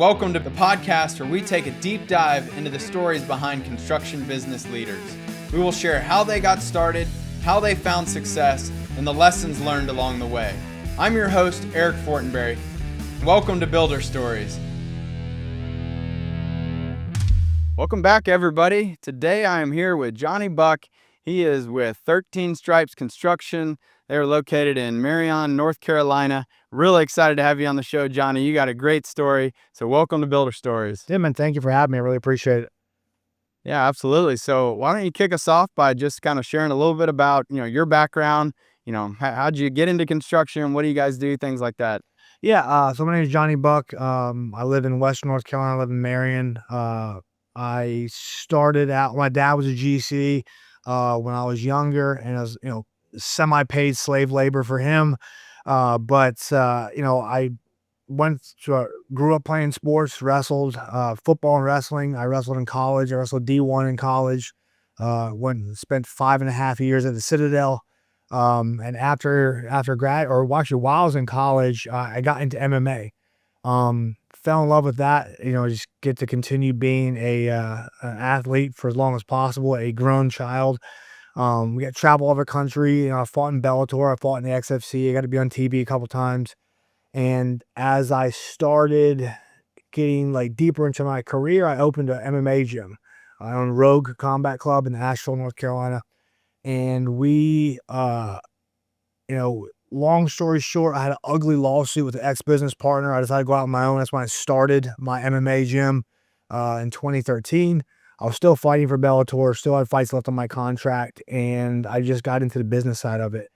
Welcome to the podcast where we take a deep dive into the stories behind construction business leaders. We will share how they got started, how they found success, and the lessons learned along the way. I'm your host, Eric Fortenberry. Welcome to Builder Stories. Welcome back, everybody. Today I am here with Johnny Buck. He is with 13 Stripes Construction. They're located in Marion, North Carolina. Really excited to have you on the show, Johnny. You got a great story. So welcome to Builder Stories. Yeah, man, thank you for having me. I really appreciate it. Yeah, absolutely. So why don't you kick us off by just kind of sharing a little bit about, your background, how'd you get into construction? What do you guys do? Things like that. Yeah, so my name is Johnny Buck. I live in Western North Carolina. I live in Marion. I started out, my dad was a GC when I was younger, and I was, semi-paid slave labor for him. I grew up playing sports, wrestled, football and wrestling. I wrestled in college. I wrestled D1 in college. Spent 5.5 years at the Citadel. And while I was in college, I got into MMA. Fell in love with that, just get to continue being an athlete for as long as possible, a grown child. We got to travel all over the country. I fought in Bellator. I fought in the XFC. I got to be on TV a couple times. And as I started getting deeper into my career, I opened an MMA gym. I own Rogue Combat Club in Asheville, North Carolina. And we, long story short, I had an ugly lawsuit with an ex-business partner. I decided to go out on my own. That's when I started my MMA gym in 2013. I was still fighting for Bellator, still had fights left on my contract, and I just got into the business side of it.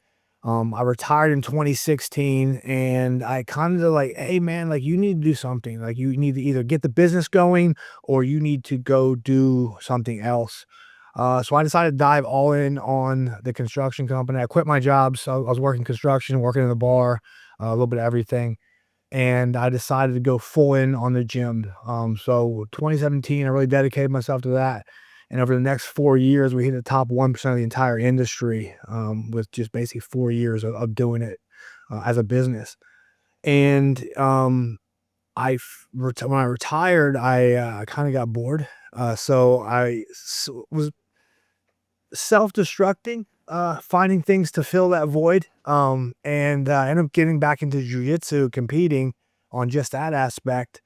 I retired in 2016, and I kind of hey man, you need to do something. You need to either get the business going or you need to go do something else. So I decided to dive all in on the construction company. I quit my job, so I was working construction, working in the bar, a little bit of everything. And I decided to go full in on the gym. So 2017, I really dedicated myself to that. And over the next 4 years, we hit the top 1% of the entire industry with just basically 4 years of doing it as a business. And when I retired, I kind of got bored. So I was self-destructing, finding things to fill that void. And I ended up getting back into jiu-jitsu, competing on just that aspect.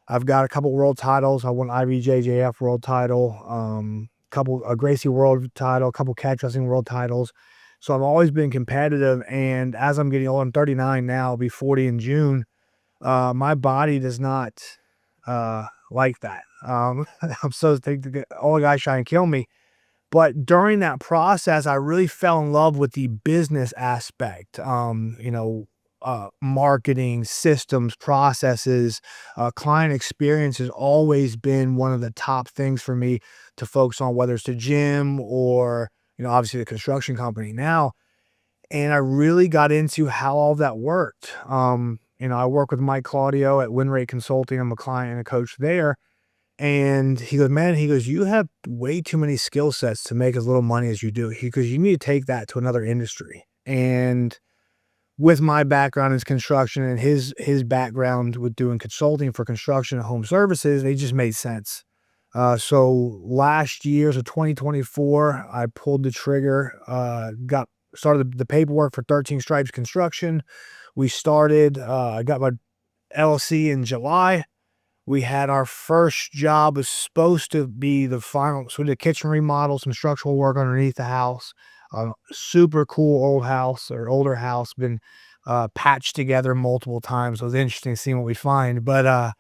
I've got a couple world titles. I won IBJJF world title, a Gracie world title, a couple catch wrestling world titles. So I've always been competitive. And as I'm getting older, I'm 39 now, I'll be 40 in June. My body does not like that. I'm so thinking all the guys try and kill me. But during that process, I really fell in love with the business aspect. Marketing, systems, processes, client experience has always been one of the top things for me to focus on, whether it's the gym or, obviously the construction company now. And I really got into how all that worked. I work with Mike Claudio at Win Rate Consulting. I'm a client and a coach there. And he goes, you have way too many skill sets to make as little money as you do. He goes, you need to take that to another industry. And with my background in construction and his background with doing consulting for construction and home services, they just made sense. So last year, so 2024, I pulled the trigger, started the paperwork for 13 Stripes Construction. We started, I got my LLC in July. We had our first job was supposed to be the final. So we did a kitchen remodel, some structural work underneath the house. Super cool older house, been patched together multiple times. So it was interesting seeing what we find. But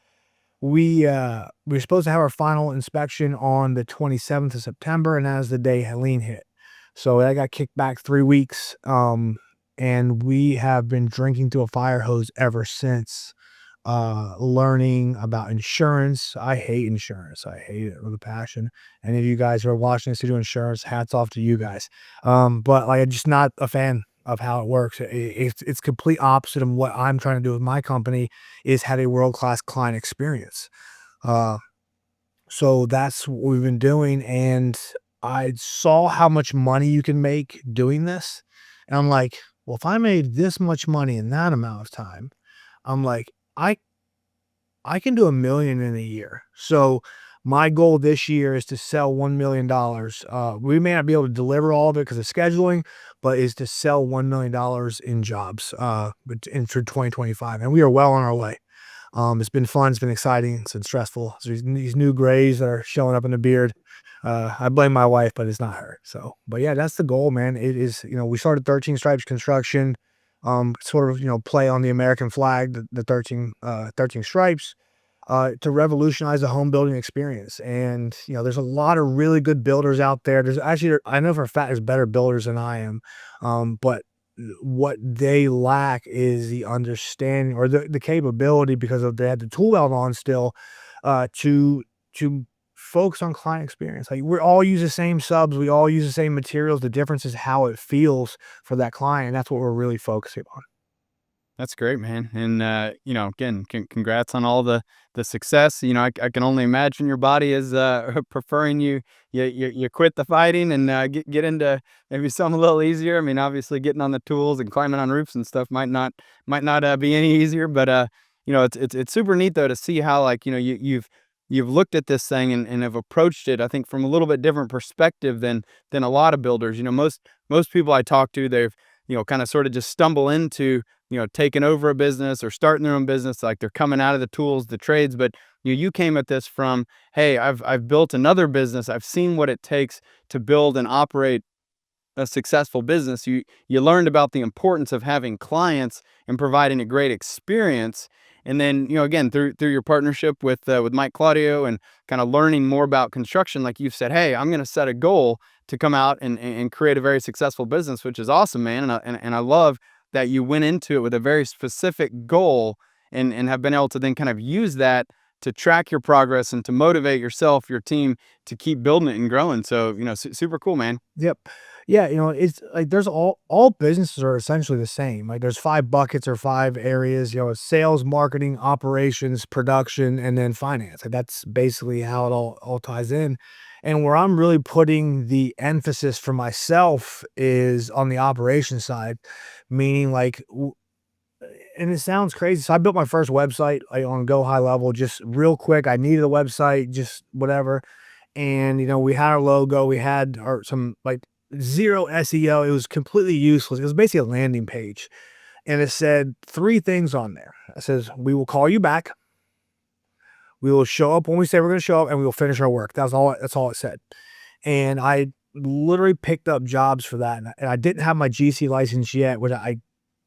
we were supposed to have our final inspection on the 27th of September, and that was the day Helene hit. So I got kicked back 3 weeks, and we have been drinking through a fire hose ever since. Learning about insurance. I hate insurance. I hate it with a passion. Any of you guys who are watching this who do insurance, hats off to you guys. But I'm just not a fan of how it works. It's complete opposite of what I'm trying to do with my company, is have a world-class client experience. So that's what we've been doing. And I saw how much money you can make doing this. And I'm like, well, if I made this much money in that amount of time, I'm like, I can do 1 million in a year. So my goal this year is to sell $1 million. We may not be able to deliver all of it because of scheduling, but is to sell $1 million in jobs through 2025, and we are well on our way. It's been fun. It's been exciting. It's been stressful. So these new grays that are showing up in the beard. I blame my wife, but it's not her. So, but yeah, that's the goal, man. It is, we started 13 Stripes Construction, sort of, play on the American flag, the 13 stripes, to revolutionize the home building experience. And, there's a lot of really good builders out there. There's actually, I know for a fact there's better builders than I am. But what they lack is the understanding or the capability, because of they had the tool belt on still, to focus on client experience. Like, we all use the same subs, we all use the same materials. The difference is how it feels for that client. That's what we're really focusing on. That's great, man. And, again, congrats on all the success. I can only imagine your body is preferring you quit the fighting and get into maybe something a little easier. I mean, obviously getting on the tools and climbing on roofs and stuff might not be any easier, but it's super neat though to see how, like, you've looked at this thing and have approached it, I think, from a little bit different perspective than a lot of builders. Most people I talk to, they've kind of sort of just stumble into taking over a business or starting their own business, like they're coming out of the tools, the trades. But you came at this from, hey, I've built another business. I've seen what it takes to build and operate a successful business. You learned about the importance of having clients and providing a great experience. And then, again, through your partnership with Mike Claudio and kind of learning more about construction, like you've said, hey, I'm going to set a goal to come out and create a very successful business, which is awesome, man. And I love that you went into it with a very specific goal, and have been able to then kind of use that to track your progress and to motivate yourself, your team, to keep building it and growing. So, super cool, man. Yep. Yeah, it's like there's all businesses are essentially the same. Like, there's 5 buckets or 5 areas, sales, marketing, operations, production, and then finance. Like, that's basically how it all ties in. And where I'm really putting the emphasis for myself is on the operation side, meaning, like, and it sounds crazy. So I built my first website, like, on Go High Level, just real quick. I needed a website, just whatever. And, we had our logo, we had our some, like, zero SEO. It was completely useless. It was basically a landing page. And it said 3 things on there. It says, "We will call you back. We will show up when we say we're going to show up, and we will finish our work." That's all it said. And I literally picked up jobs for that. And I didn't have my GC license yet, which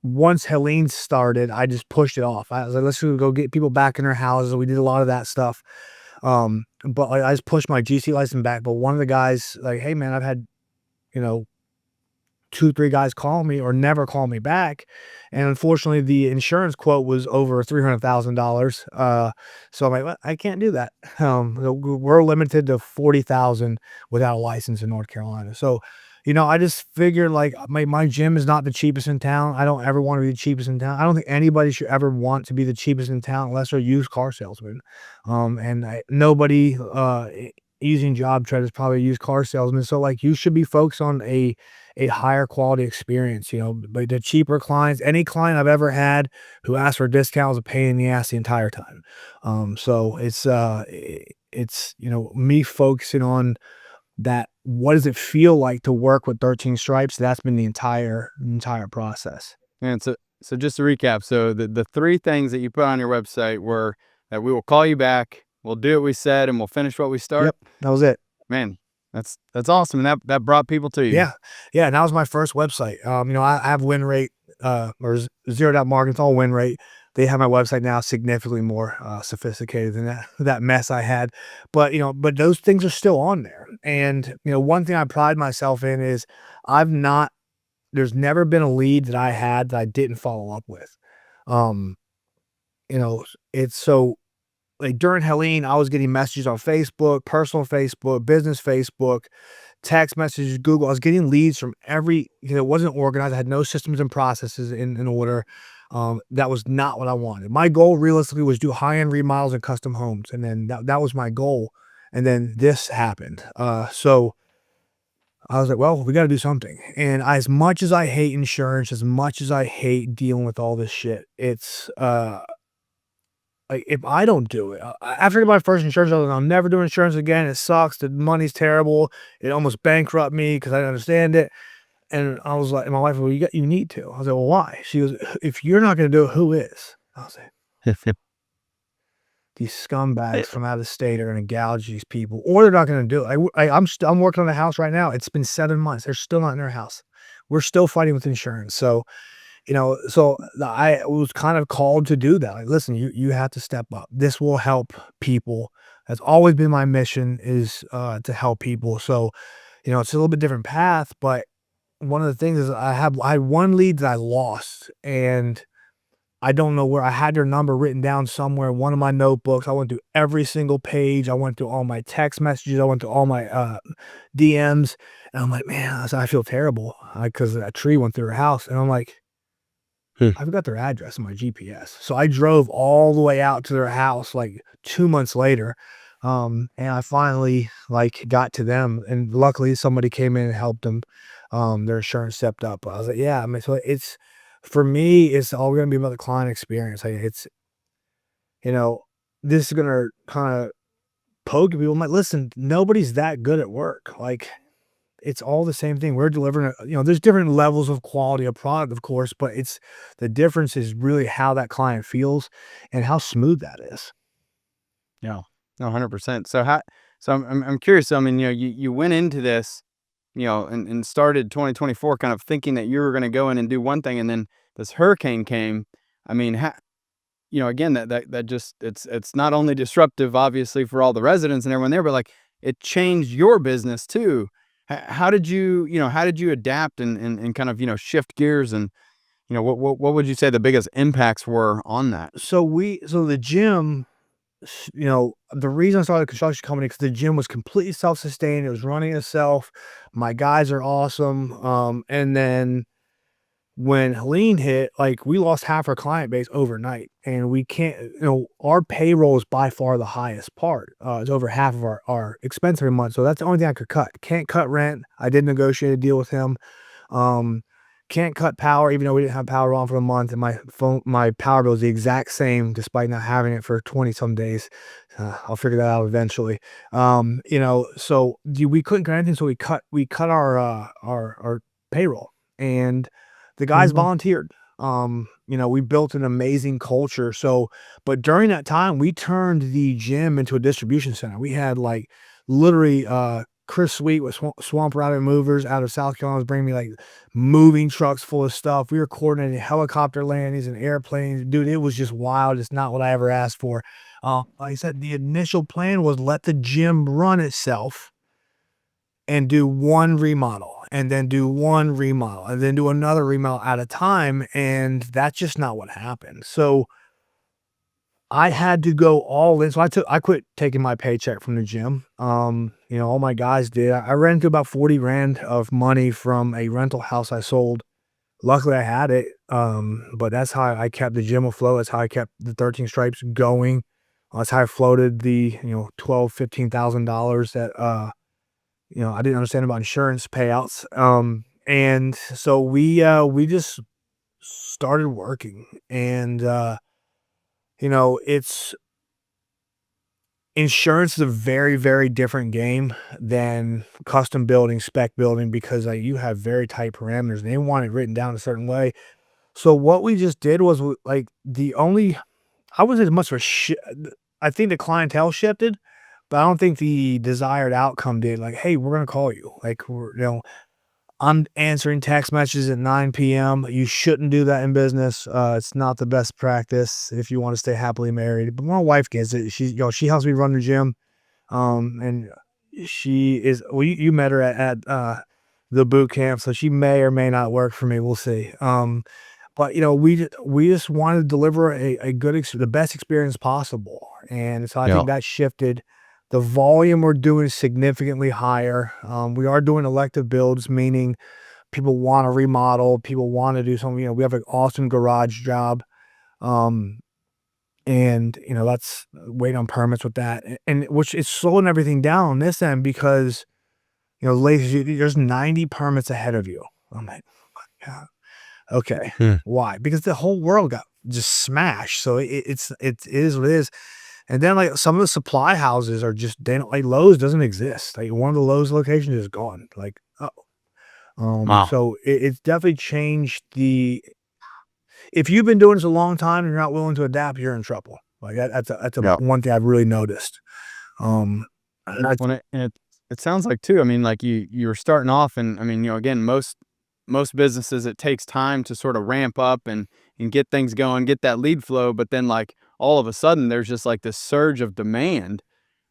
once Helene started, I just pushed it off. I was like, let's go get people back in their houses. We did a lot of that stuff. But I just pushed my GC license back. But one of the guys, like, "Hey man, I've had, you know, 2, 3 guys call me or never call me back." And unfortunately, the insurance quote was over $300,000. So I'm like, "Well, I can't do that." We're limited to 40,000 without a license in North Carolina. So, I just figured, like, my gym is not the cheapest in town. I don't ever want to be the cheapest in town. I don't think anybody should ever want to be the cheapest in town unless they're a used car salesman. Nobody using job trade is probably a used car salesman. So, like, you should be focused on a higher quality experience. But the cheaper clients, any client I've ever had who asked for a discount was a pain in the ass the entire time. So it's me focusing on that. What does it feel like to work with 13 stripes? That's been the entire process. And so just to recap, so the 3 things that you put on your website were that we will call you back, we'll do what we said, and we'll finish what we start. Yep, that was it. Man, that's awesome. And that brought people to you. Yeah. Yeah, and that was my first website. I have win rate, or zero doubt marketing. It's all win rate. They have my website now significantly more sophisticated than that mess I had. But those things are still on there. And, one thing I pride myself in is there's never been a lead that I had that I didn't follow up with. Um, it's so, like, during Helene, I was getting messages on Facebook, personal Facebook, business Facebook, text messages, Google. I was getting leads from it wasn't organized. I had no systems and processes in order. That was not what I wanted. My goal realistically was do high-end remodels and custom homes. And then that was my goal. And then this happened. So I was like, well, we got to do something. And as much as I hate insurance, as much as I hate dealing with all this shit, like, if I don't do it, after my first insurance, I was like, "I'm never doing insurance again. It sucks. The money's terrible. It almost bankrupt me because I didn't understand it." And I was like, and my wife, "Well, you need to." I was like, "Well, why?" She goes, "If you're not gonna do it, who is?" I was like, "These scumbags from out of state are gonna gouge these people, or they're not gonna do it." I'm working on a house right now. It's been 7 months. They're still not in their house. We're still fighting with insurance. So, I was kind of called to do that. Like, listen, you have to step up. This will help people. That's always been my mission, is to help people. So, it's a little bit different path, but one of the things is I had one lead that I lost, and I don't know where. I had their number written down somewhere in one of my notebooks. I went through every single page. I went through all my text messages. I went through all my DMs, and I'm like, man, I feel terrible because that tree went through her house, and I'm like, Hmm. I've got their address in my GPS. So I drove all the way out to their house like 2 months later. And I finally like got to them, and luckily somebody came in and helped them. Their insurance stepped up. I was like, yeah, I mean, so it's, for me, it's all going to be about the client experience. Like, you know, this is going to kind of poke people. I'm like, listen, nobody's that good at work. Like, it's all the same thing. We're delivering there's different levels of quality of product, of course, but it's, the difference is really how that client feels and how smooth that is. Yeah, no, 100%. So I'm curious. So, I mean, you went into this, and started 2024 kind of thinking that you were going to go in and do one thing, and then this hurricane came. I mean, again, that just, it's not only disruptive, obviously, for all the residents and everyone there, but like, it changed your business too. How did you adapt and kind of, shift gears, and what would you say the biggest impacts were on that? So the gym, the reason I started a construction company, because the gym was completely self-sustained. It was running itself. My guys are awesome. And then when Helene hit, like, we lost half our client base overnight, and we can't, our payroll is by far the highest part. It's over half of our expense every month. So that's the only thing I could cut. Can't cut rent. I did negotiate a deal with him. Um, can't cut power, even though we didn't have power on for a month, and my power bill is the exact same despite not having it for 20 some days. I'll figure that out eventually. So we couldn't cut anything, so we cut our payroll, and the guys Mhm. volunteered. We built an amazing culture. So, but during that time, we turned the gym into a distribution center. We had, like, literally, Chris Sweet with Swamp Rabbit Movers out of South Carolina was bringing me, like, moving trucks full of stuff. We were coordinating helicopter landings and airplanes. Dude, it was just wild. It's not what I ever asked for. Like I said, the initial plan was let the gym run itself and do one remodel, and then do one remodel, and then do another remodel at a time, and that's just not what happened. So I had to go all in. So I quit taking my paycheck from the gym. All my guys did. I ran into about 40 grand of money from a rental house I sold. Luckily I had it. But that's how I kept the gym afloat. That's how I kept the 13 stripes going. That's how I floated the, $12,000, $15,000 that I didn't understand about insurance payouts. And so we just started working, and it's, insurance is a very, very different game than custom building, spec building, because you have very tight parameters. They want it written down a certain way. So what we just did was, like, I wasn't as much of a I think the clientele shifted, but I don't think the desired outcome did. Like, hey, we're gonna call you. Like, I'm answering text messages at 9 p.m. You shouldn't do that in business. It's not the best practice if you want to stay happily married. But my wife gets it. She helps me run the gym. And she is, well, you met her at the boot camp, so she may or may not work for me. We'll see. But we just wanted to deliver a good, the best experience possible, and so I Yeah. think that shifted. The volume we're doing is significantly higher. We are doing elective builds, meaning people want to remodel, people want to do something. We have an awesome garage job, um, and that's waiting on permits with that, and which is slowing everything down on this end because ladies, there's 90 permits ahead of you. I'm like, yeah. Okay. Hmm. Why? Because the whole world got just smash. So it is what it is. And then like some of the supply houses are just they don't like Lowe's doesn't exist. Like one of the Lowe's locations is gone. Like Wow. so it's definitely changed the. If you've been doing this a long time and you're not willing to adapt, you're in trouble. Like that's a Yeah. one thing I've really noticed. Um, and I, Well, it sounds like too. I mean, like you were starting off, and I mean, again, most businesses it takes time to sort of ramp up and get things going, get that lead flow. But then, like all of a sudden, there's just like this surge of demand,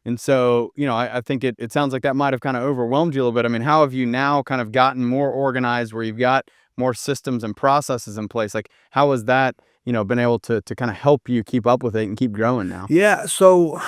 and so I think it sounds like that might have kind of overwhelmed you a little bit. I mean, how have you now kind of gotten more organized, where you've got more systems and processes in place? Like, how has that been able to kind of help you keep up with it and keep growing now? yeah, so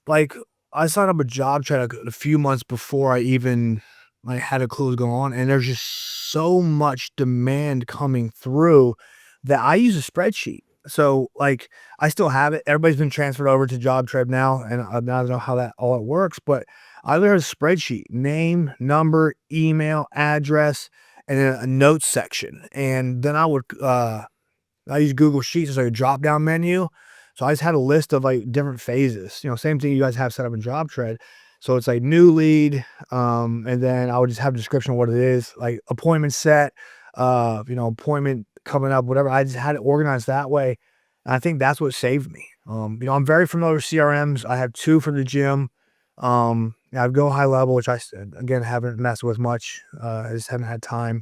like I signed up a job try a few months before I even like had a clue what was going on, and there's just so much demand coming through that I use a spreadsheet. So like I still have it. Everybody's been transferred over to JobTread now, and I don't know how that all it works, but I literally have a spreadsheet: name, number, email, address, and then a notes section. And then I use Google Sheets as like a drop down menu. So I just had a list of like different phases, same thing you guys have set up in JobTread. So it's like new lead, and then I would just have a description of what it is, like appointment set, appointment coming up, whatever. I just had it organized that way. And I think that's what saved me. I'm very familiar with CRMs. I have two for the gym. I go high level, which again haven't messed with much. I just haven't had time.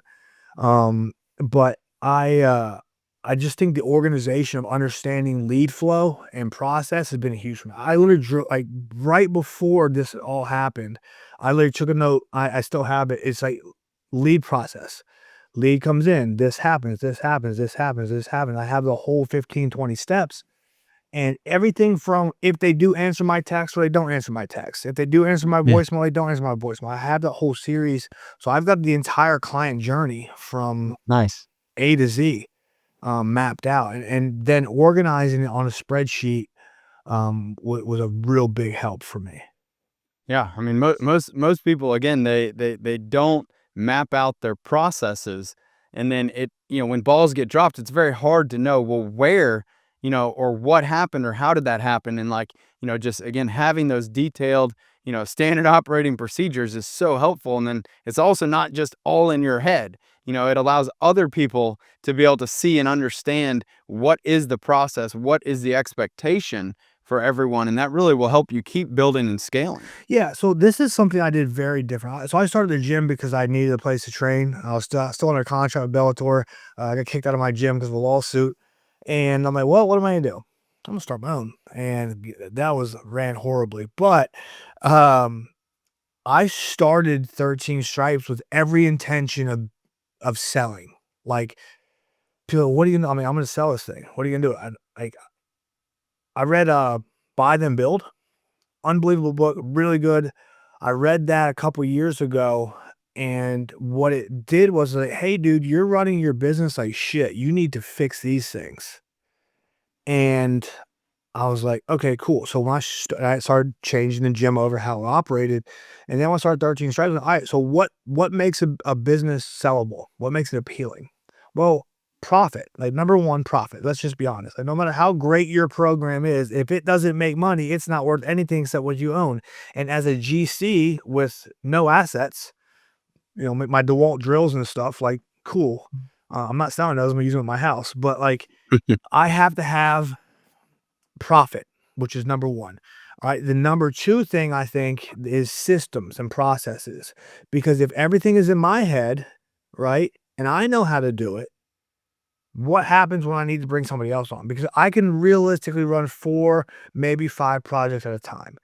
But I just think the organization of understanding lead flow and process has been huge for me. I literally drew like right before this all happened, I literally took a note. I still have it. It's like lead process. Lead comes in, this happens, this happens, this happens, this happens. I have the whole 15, 20 steps. And everything from if they do answer my text or they don't answer my text. If they do answer my Yeah. voicemail, they don't answer my voicemail. I have the whole series. So I've got the entire client journey from Nice. A to Z mapped out, and then organizing it on a spreadsheet was a real big help for me. Yeah, I mean, most people again, they don't map out their processes, and then when balls get dropped, it's very hard to know well where or what happened or how did that happen, and like just again having those detailed standard operating procedures is so helpful, and then it's also not just all in your head. It allows other people to be able to see and understand what is the process, what is the expectation for everyone, and that really will help you keep building and scaling. Yeah, so this is something I did very different. So I started the gym because I needed a place to train. I was still under contract with Bellator. I got kicked out of my gym because of a lawsuit, and I'm like, well, what am I gonna do? I'm gonna start my own, and that was ran horribly. But um, I started 13 Stripes with every intention of selling. Like, people, what are you gonna? I mean, I'm gonna sell this thing. What are you gonna do? I read Buy Then Build. Unbelievable book, really good. I read that a couple years ago, and what it did was like, "Hey, dude, you're running your business like shit. You need to fix these things." And I was like, "Okay, cool." So when I started changing the gym over how it operated, and then when I started 13 Stripes, all right, so what makes a business sellable? What makes it appealing? Well, profit. Like number one, profit. Let's just be honest. Like no matter how great your program is, if it doesn't make money, it's not worth anything except what you own. And as a GC with no assets, my DeWalt drills and stuff, like cool. I'm not selling those. I'm using them in my house, but like I have to have profit, which is number one. All right. The number two thing I think is systems and processes. Because if everything is in my head, right, and I know how to do it, what happens when I need to bring somebody else on? Because I can realistically run 4, maybe 5 projects at a time,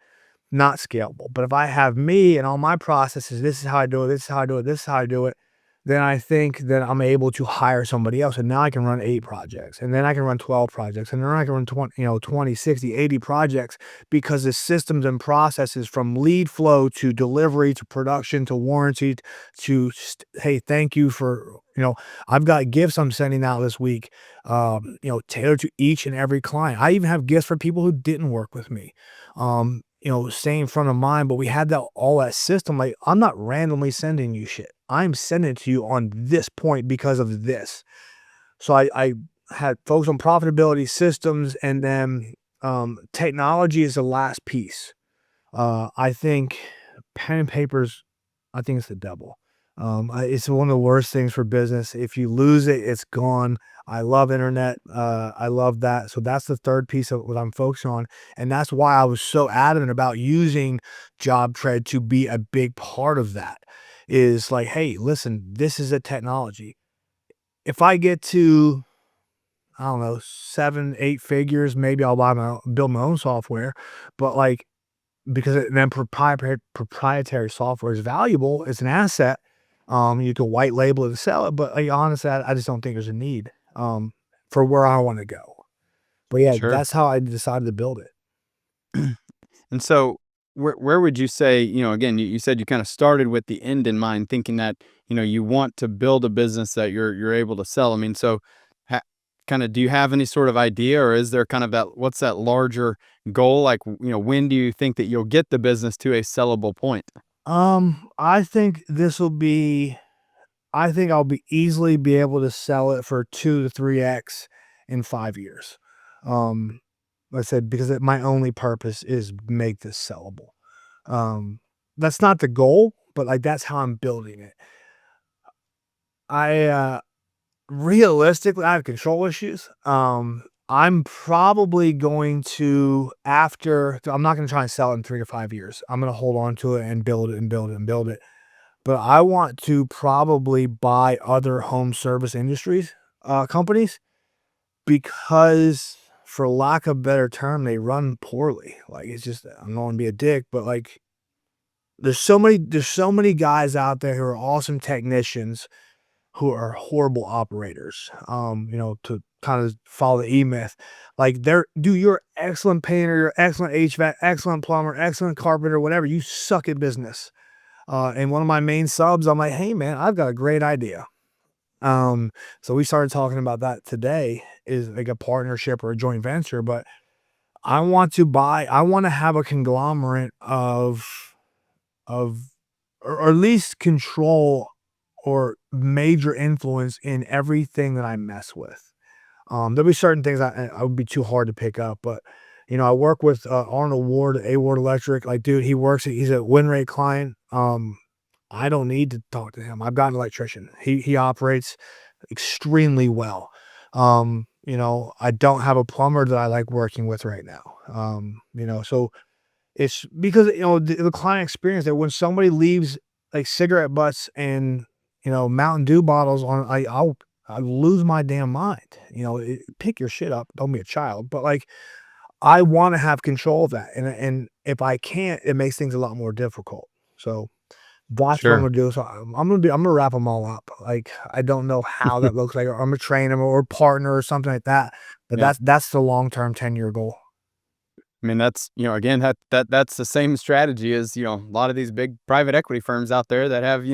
not scalable. But if I have me and all my processes, this is how I do it, this is how I do it, this is how I do it, then I think that I'm able to hire somebody else. And now I can run 8 projects, and then I can run 12 projects, and then I can run 20, 60, 80 projects because the systems and processes from lead flow to delivery to production to warranty to, hey, thank you for, I've got gifts I'm sending out this week, tailored to each and every client. I even have gifts for people who didn't work with me. Staying front of mind, but we had all that system. Like, I'm not randomly sending you shit. I'm sending it to you on this point because of this. So had focus on profitability, systems, and then technology is the last piece. I think pen and papers, I think it's the devil. It's one of the worst things for business. If you lose it, it's gone. I love internet. I love that. So that's the third piece of what I'm focusing on. And that's why I was so adamant about using JobTread to be a big part of that. Is like, hey, listen, this is a technology. If I get to, I don't know, 7, 8 figures, maybe I'll build my own software. But like, because then proprietary software is valuable, it's an asset. You can white label it and sell it, but, like, honestly, I just don't think there's a need, for where I wanna go. But, yeah, Sure. that's how I decided to build it. And so where would you say, again, you said you kind of started with the end in mind, thinking that, you want to build a business that you're able to sell. I mean, so kind of do you have any sort of idea, or is there kind of what's that larger goal? Like, when do you think that you'll get the business to a sellable point? I think I think I'll be easily be able to sell it for 2 to 3x in 5 years. Um, like I said, because my only purpose is make this sellable. Um, that's not the goal, but, like, that's how I'm building it. I, realistically, I have control issues. I'm probably going to I'm not gonna try and sell it in 3 to 5 years. I'm gonna hold on to it and build it and build it and build it. But I want to probably buy other home service industries, companies, because for lack of a better term, they run poorly. Like, it's just, I'm not gonna be a dick, but, like, there's so many guys out there who are awesome technicians who are horrible operators. To kind of follow the E-myth, like, you're excellent painter, you're excellent HVAC, excellent plumber, excellent carpenter, whatever. You suck at business. And one of my main subs, I'm like, hey man, I've got a great idea. Um, so we started talking about that today, is like a partnership or a joint venture. But I want to have a conglomerate of or at least control or major influence in everything that I mess with. There'll be certain things I would be too hard to pick up, but, I work with, Arnold Ward at A Ward Electric. Like, dude, he's a win rate client. I don't need to talk to him. I've got an electrician. He operates extremely well. I don't have a plumber that I like working with right now. So it's because, the client experience that when somebody leaves, like, cigarette butts and, Mountain Dew bottles on, I lose my damn mind. Pick your shit up, don't be a child, but, like, I wanna have control of that, and if I can't, it makes things a lot more difficult. So, that's what I'm Sure. gonna do. So, I'm gonna wrap them all up. Like, I don't know how that looks like, or I'm gonna train them or partner or something like that, but Yeah. that's the long-term 10-year goal. I mean, that's, again, that's the same strategy as, a lot of these big private equity firms out there that have,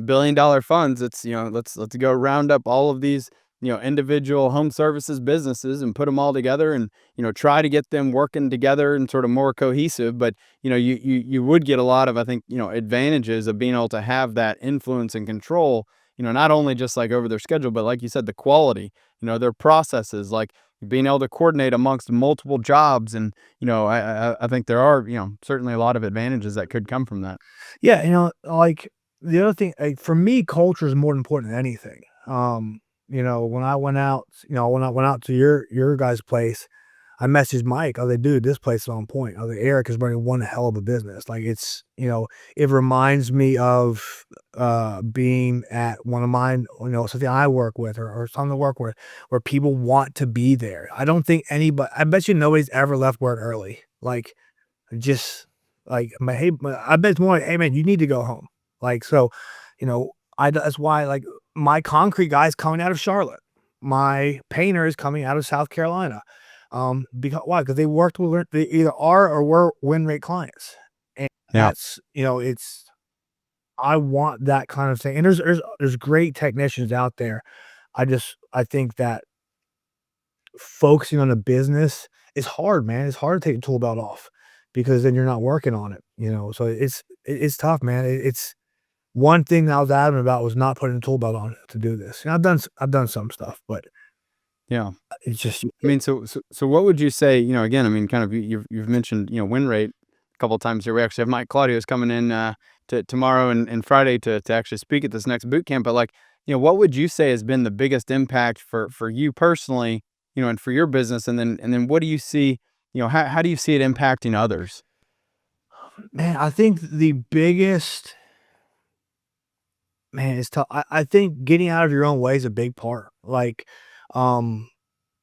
billion-dollar funds. It's, let's go round up all of these, individual home services businesses and put them all together and, try to get them working together and sort of more cohesive. But, you would get a lot of, I think, advantages of being able to have that influence and control, not only just like over their schedule, but like you said, the quality, their processes, like being able to coordinate amongst multiple jobs. And, I think there are, certainly a lot of advantages that could come from that. Yeah, like, the other thing, like, for me, culture is more important than anything. When I went out, when I went out to your guys' place, I messaged Mike. I was like, "Dude, this place is on point." I was like, "Eric is running one hell of a business." Like, it reminds me of, being at one of mine, something I work with, or something to work with, where people want to be there. I bet you nobody's ever left work early. Like, just like, I bet it's more like, "Hey, man, you need to go home." Like, so, that's why, like, my concrete guy is coming out of Charlotte. My painter is coming out of South Carolina. Because why? Because they either are or were win rate clients. And Yeah. it's I want that kind of thing. And there's great technicians out there. I think that focusing on a business is hard, man. It's hard to take the tool belt off because then you're not working on it. So it's tough, man. It's one thing that I was adamant about was not putting the tool belt on to do this. And I've done some stuff, but Yeah. It's just I mean, so what would you say, again, I mean, kind of you've mentioned, win rate a couple of times here. We actually have Mike Claudio's coming in to tomorrow and Friday to actually speak at this next boot camp. But like, what would you say has been the biggest impact for you personally, and for your business? And then what do you see, how do you see it impacting others? man, I think the biggest man, it's tough. I think getting out of your own way is a big part. Like, um,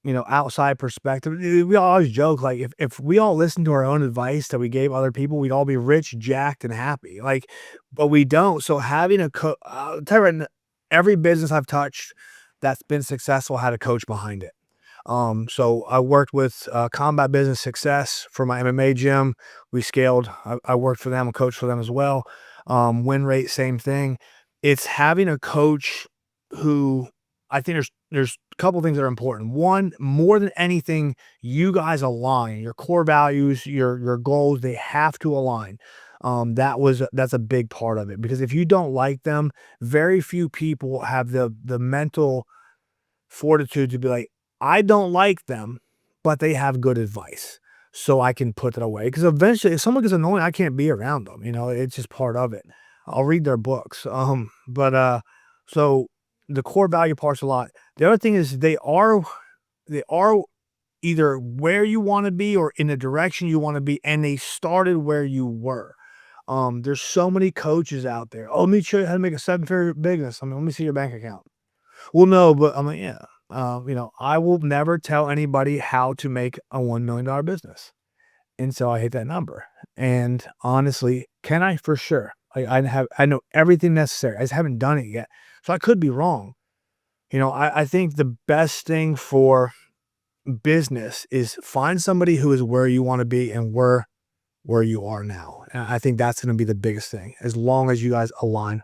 outside perspective. We always joke like if we all listened to our own advice that we gave other people, we'd all be rich, jacked, and happy. Like, but we don't. So having I'll tell you right now, every business I've touched that's been successful had a coach behind it. So I worked with Combat Business Success for my MMA gym. We scaled. I worked for them, a coach for them as well. Win rate, same thing. It's having a coach who I think there's a couple things that are important. One, more than anything, you guys align your core values, your goals. They have to align. That's a big part of it because if you don't like them, very few people have the mental fortitude to be like, I don't like them, but they have good advice. So I can put that away. Because eventually, if someone gets annoying, I can't be around them. It's just part of it. I'll read their books. So the core value part's a lot. The other thing is they are either where you want to be or in the direction you want to be, and they started where you were. There's so many coaches out there. Oh, let me show you how to make a seven-figure business. I mean, let me see your bank account. Well, no, but I'm like, yeah. I will never tell anybody how to make a $1 million business until I hit that number. And honestly, can I for sure? I know everything necessary. I just haven't done it yet. So I could be wrong. I think the best thing for business is find somebody who is where you want to be and where you are now. And I think that's going to be the biggest thing as long as you guys align.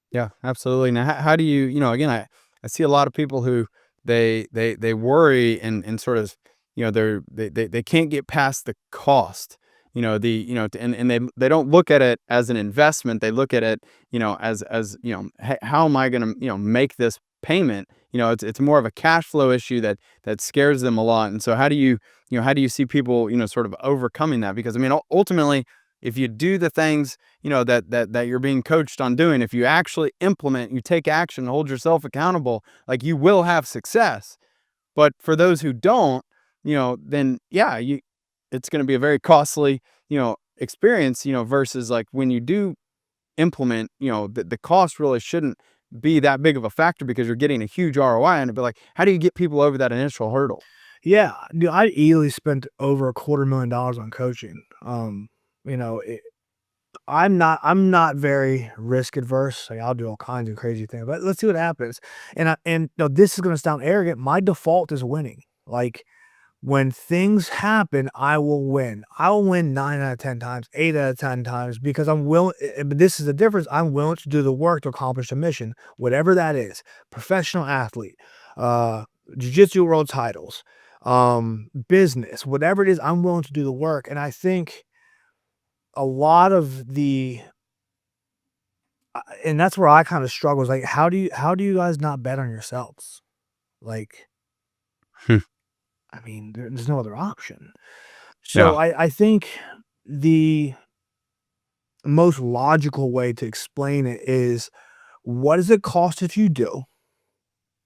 Yeah, absolutely. Now, how do you, again, I see a lot of people who they worry and sort of, they can't get past the cost, and they don't look at it as an investment. They look at it, as, hey, how am I going to, make this payment? It's more of a cash flow issue that scares them a lot. And so how do you see people, sort of overcoming that? Because I mean, ultimately, if you do the things that you're being coached on doing, if you actually implement, you take action, hold yourself accountable, like you will have success. But for those who don't, then yeah, it's going to be a very costly, experience, versus like when you do implement, the cost really shouldn't be that big of a factor because you're getting a huge ROI. And it'd be like, how do you get people over that initial hurdle? Yeah, dude, I easily spent over $250,000 on coaching. You know, it, I'm not very risk adverse. Like I'll do all kinds of crazy things, but let's see what happens. This is gonna sound arrogant. My default is winning. Like when things happen, I will win. I will win 9 out of 10 times, 8 out of 10 times because I'm willing. But this is the difference. I'm willing to do the work to accomplish the mission, whatever that is. Professional athlete, uh, jiu-jitsu world titles, business, whatever it is, I'm willing to do the work. And I think a lot of and that's where I kind of struggle is like, how do you guys not bet on yourselves? Like, Hmm. I mean, there's no other option. So Yeah. I think the most logical way to explain it is what does it cost if you do?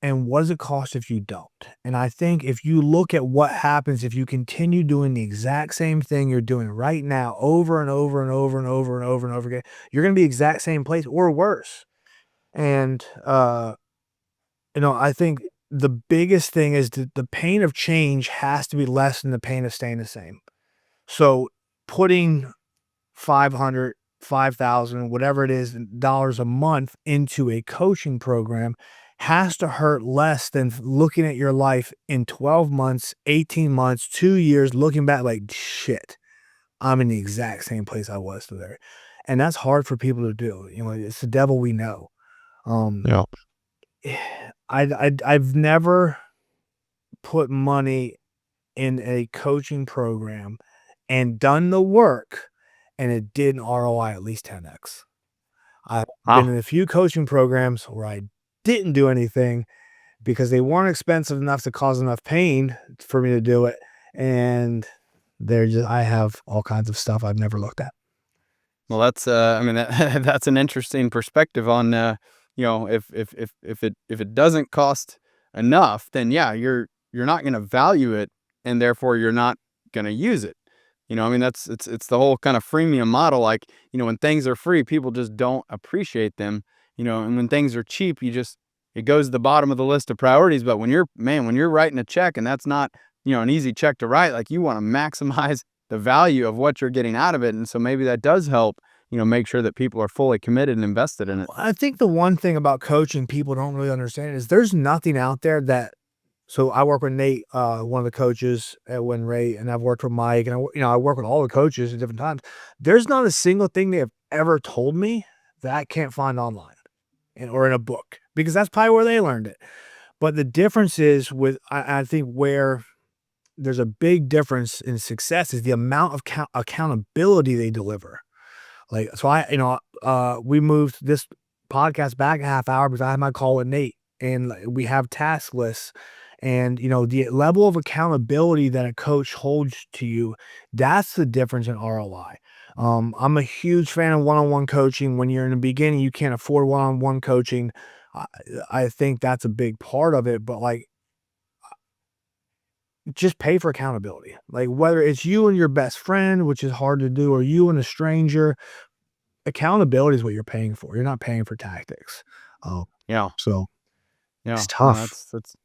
And what does it cost if you don't? And I think if you look at what happens if you continue doing the exact same thing you're doing right now over and over and over and over and over and over again, you're going to be exact same place or worse. And I think the biggest thing is that the pain of change has to be less than the pain of staying the same. So putting 500, 5,000, whatever it is, dollars a month into a coaching program has to hurt less than looking at your life in 12 months, 18 months, 2 years, looking back like, shit, I'm in the exact same place I was there. And that's hard for people to do. It's the devil we know. Um, Yeah. I've never put money in a coaching program and done the work and it didn't ROI at least 10x. I've been Wow. in a few coaching programs where I didn't do anything, because they weren't expensive enough to cause enough pain for me to do it. And I have all kinds of stuff I've never looked at. Well, that's I mean that's an interesting perspective on if it doesn't cost enough, then yeah, you're not going to value it, and therefore you're not going to use it. I mean it's the whole kind of freemium model. Like, when things are free, people just don't appreciate them. And when things are cheap, it goes to the bottom of the list of priorities. But when you're writing a check, and that's not, an easy check to write, like, you want to maximize the value of what you're getting out of it. And so maybe that does help, make sure that people are fully committed and invested in it. I think the one thing about coaching people don't really understand is there's nothing out there that. So I work with Nate, one of the coaches at Win Rate, and I've worked with Mike, and I work with all the coaches at different times. There's not a single thing they have ever told me that I can't find online or in a book, because that's probably where they learned it. But the difference is I think where there's a big difference in success is the amount of accountability they deliver. Like, so we moved this podcast back a half hour because I had my call with Nate, and we have task lists, and the level of accountability that a coach holds to you, that's the difference in ROI. I'm a huge fan of one-on-one coaching. When you're in the beginning, you can't afford one-on-one coaching. I, I think that's a big part of it, but like, just pay for accountability. Like, whether it's you and your best friend, which is hard to do, or you and a stranger, accountability is what you're paying for. You're not paying for tactics. Oh, Yeah. so Yeah. it's No, tough. that's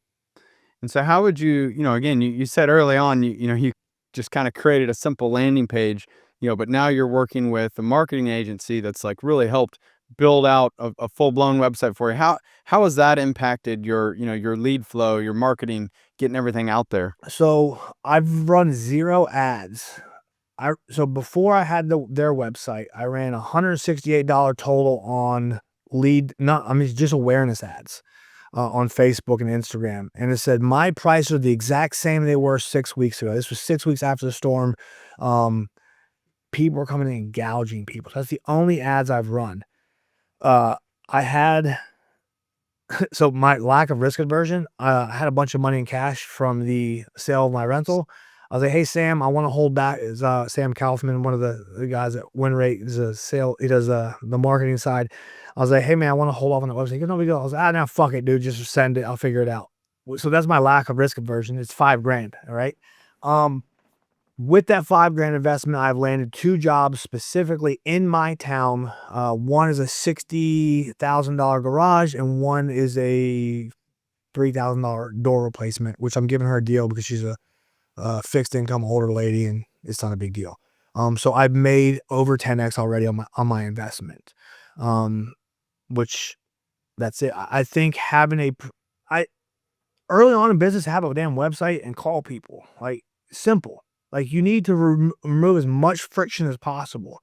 and so how would you, again, you said early on, you just kind of created a simple landing page, but now you're working with a marketing agency that's like really helped build out a full-blown website for you. How has that impacted your lead flow, your marketing, getting everything out there? So I've run 0 ads. So before I had their website, I ran $168 total on just awareness ads on Facebook and Instagram. And it said my prices are the exact same they were 6 weeks ago. This was 6 weeks after the storm. People were coming in and gouging people. So that's the only ads I've run. I had So my lack of risk aversion, I had a bunch of money in cash from the sale of my rental. I was like, "Hey, Sam, I want to hold back." Is Sam Kaufman, one of the guys at Win Rate, is a sale. He does the marketing side. I was like, "Hey, man, I want to hold off on the website." He goes, "No big deal." I was like, "Ah, no, fuck it, dude. Just send it. I'll figure it out." So that's my lack of risk aversion. It's $5,000. All right. Um, with that $5,000 investment, I've landed 2 jobs specifically in my town. One is a $60,000 garage, and one is a $3,000 door replacement, which I'm giving her a deal because she's a fixed income older lady, and it's not a big deal. So I've made over 10x already on my investment. Which that's it. I think I early on in business, have a damn website and call people. Like, simple. Like, you need to remove as much friction as possible.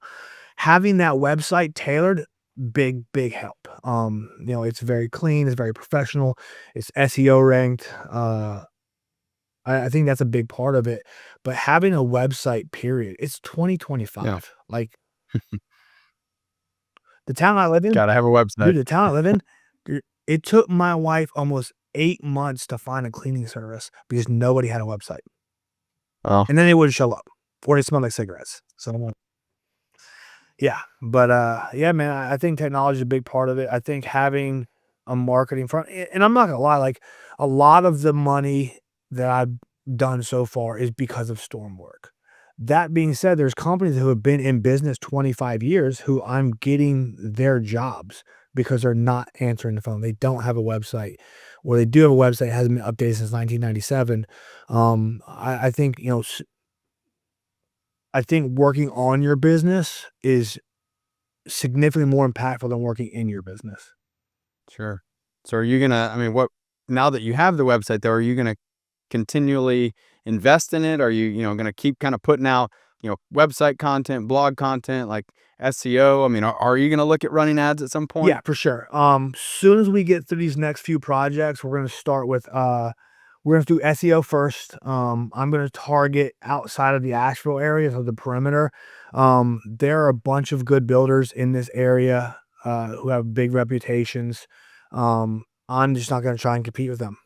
Having that website tailored, big help. It's very clean, it's very professional, it's SEO ranked. I think that's a big part of it. But having a website, period. It's Yeah. 2025. Like, the town I live in, Gotta have a website. dude, the town I live in, it took my wife almost 8 months to find a cleaning service because nobody had a website. Oh, And then they wouldn't show up, or they smelled like cigarettes. So, yeah, but, yeah, man, I think technology is a big part of it. I think having a marketing front, and I'm not gonna lie, like, a lot of the money that I've done so far is because of storm work. That being said, there's companies who have been in business 25 years who I'm getting their jobs because they're not answering the phone. They don't have a website, or they do have a website, it hasn't been updated since 1997. I think, I think working on your business is significantly more impactful than working in your business. sure. So are you gonna, I mean, now that you have the website though, are you gonna continually invest in it? Are you, gonna keep kind of putting out, website content, blog content, like SEO? I mean, are you gonna look at running ads at some point? Yeah, for sure. Soon as we get through these next few projects, we're gonna start with we're gonna do SEO first. I'm gonna target outside of the Asheville area, so the perimeter. There are a bunch of good builders in this area who have big reputations. I'm just not gonna try and compete with them.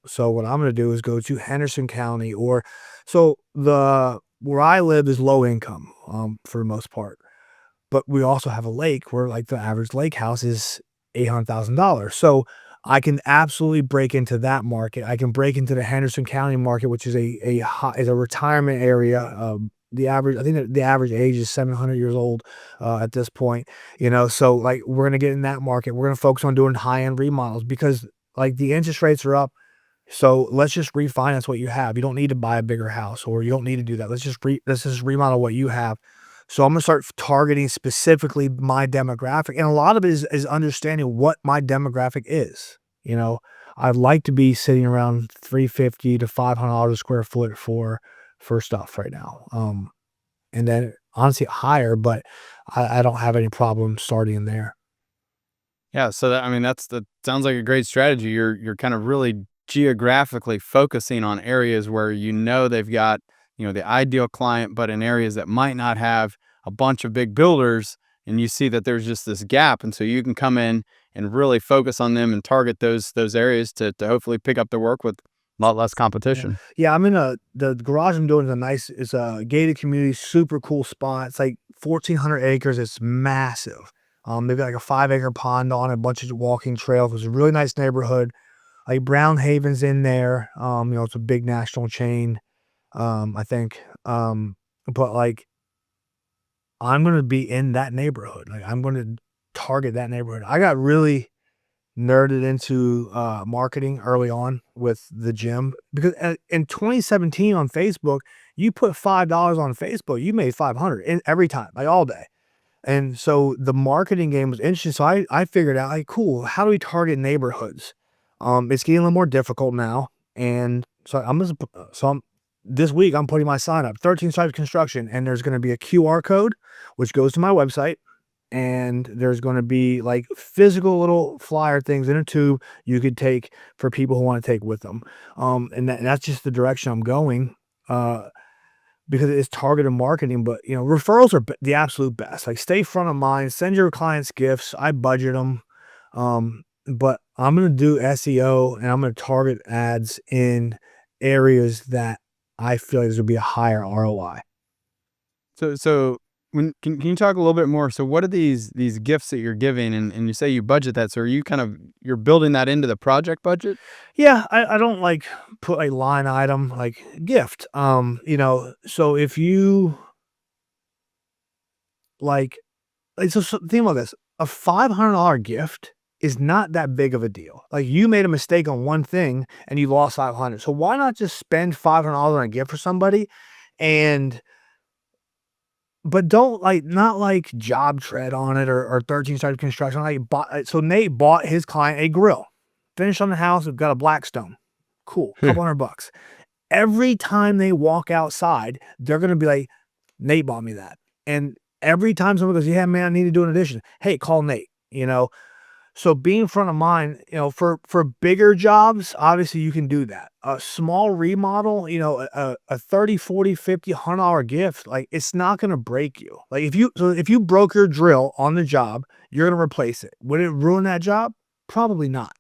So what I'm going to do is go to Henderson County, or where I live is low income, for the most part. But we also have a lake where like the average lake house is $800,000. So I can absolutely break into that market. I can break into the Henderson County market, which is is a retirement area. I think that the average age is 700 years old at this point. So like we're gonna get in that market. We're gonna focus on doing high end remodels because like the interest rates are up. So let's just refinance what you have. You don't need to buy a bigger house, or you don't need to do that. Let's just remodel what you have. So I'm gonna start targeting specifically my demographic, and a lot of it is understanding what my demographic is. You know, I'd like to be sitting around 350 to $500 a square foot for stuff right now. And then honestly higher, but I don't have any problem starting there. Yeah, so that, I mean, that sounds like a great strategy. You're kind of really geographically focusing on areas where they've got, the ideal client, but in areas that might not have a bunch of big builders, and you see that there's just this gap, and so you can come in and really focus on them and target those areas to hopefully pick up the work with a lot less Yeah. competition. Yeah, the garage I'm doing it's a gated community, super cool spot. It's like 1,400 acres. It's massive. They've got like a 5 acre pond on it, a bunch of walking trails. It's a really nice neighborhood. Like Brown Haven's in there. It's a big national chain. I think. But like I'm gonna be in that neighborhood. Like I'm gonna target that neighborhood. I got really nerded into marketing early on with the gym because in 2017 on Facebook, you put $5 on Facebook, you made 500 in every time, like all day. And so the marketing game was interesting. So I figured out like, cool, how do we target neighborhoods? It's getting a little more difficult now. And so this week I'm putting my sign up, 13 Stripes Construction, and there's going to be a QR code, which goes to my website, and there's going to be like physical little flyer things in a tube you could take for people who want to take with them. And that's just the direction I'm going. Because it is targeted marketing, but referrals are the absolute best. Like stay front of mind, send your clients gifts. I budget them. But I'm going to do SEO, and I'm going to target ads in areas that I feel like there's going to be a higher ROI. So can you talk a little bit more? So what are these gifts that you're giving, and you say you budget that? So are you you're building that into the project budget? Yeah, I don't like put a line item like gift. So if you like, so think about this, a $500 gift is not that big of a deal. Like you made a mistake on one thing and you lost 500. So why not just spend $500 on a gift for somebody, and but don't like not like job tread on it, or 13 started construction. Like so Nate bought his client a grill, finished on the house. We've got a Blackstone. Cool, couple $100. Every time they walk outside, they're gonna be like, Nate bought me that. And every time someone goes, yeah, man, I need to do an addition. Hey, call Nate. So being front of mind, for bigger jobs, obviously you can do that. A small remodel, a 30, 40, 50, $100 gift, like it's not going to break you. Like if you broke your drill on the job, you're going to replace it. Would it ruin that job? Probably not.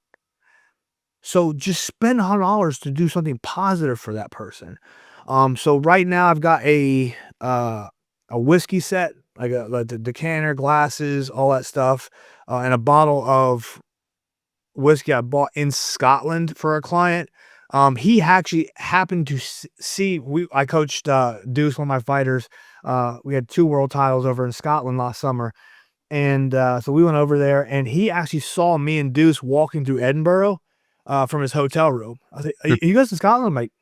So just spend $100 to do something positive for that person. So right now I've got a whiskey set, like the decanter, glasses, all that stuff, and a bottle of whiskey I bought in Scotland for a client. He actually happened to see. I coached Deuce, one of my fighters. We had 2 world titles over in Scotland last summer, and so we went over there, and he actually saw me and Deuce walking through Edinburgh from his hotel room. I was like, "Are you guys in Scotland?" I'm like,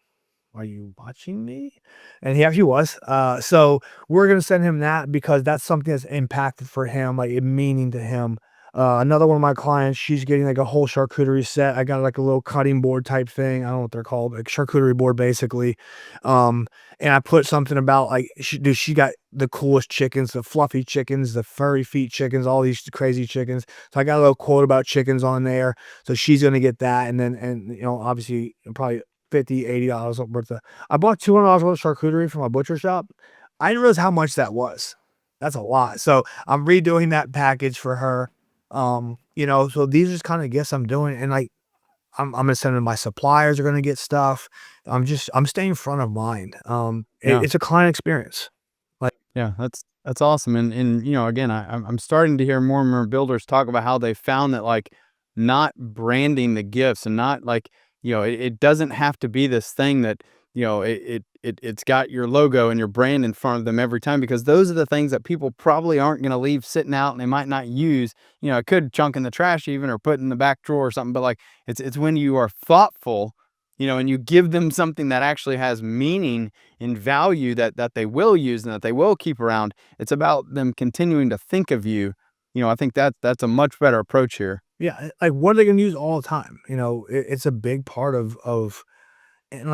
"Are you watching me?" And he actually was. So we're gonna send him that because that's something that's impacted for him, like it meaning to him. Another one of my clients, she's getting like a whole charcuterie set. I got like a little cutting board type thing. I don't know what they're called, like charcuterie board basically. And I put something about like she got the coolest chickens, the fluffy chickens, the furry feet chickens, all these crazy chickens. So I got a little quote about chickens on there. So she's gonna get that, and then obviously probably 50, $80 worth of. I bought $200 worth of charcuterie from my butcher shop. I didn't realize how much that was. That's a lot. So I'm redoing that package for her. So these are just kind of gifts I'm doing, and like I'm gonna send them, my suppliers are gonna get stuff. I'm staying front of mind. Yeah. It's a client experience. Like, Yeah, that's awesome. And again, I'm starting to hear more and more builders talk about how they found that like not branding the gifts and not like it doesn't have to be this thing that it's got your logo and your brand in front of them every time, because those are the things that people probably aren't going to leave sitting out and they might not use. It could chunk in the trash even or put in the back drawer or something. But like it's when you are thoughtful, and you give them something that actually has meaning in value that they will use and that they will keep around. It's about them continuing to think of you. I think that's a much better approach here. yeah, like, what are they gonna use all the time? It's a big part of and,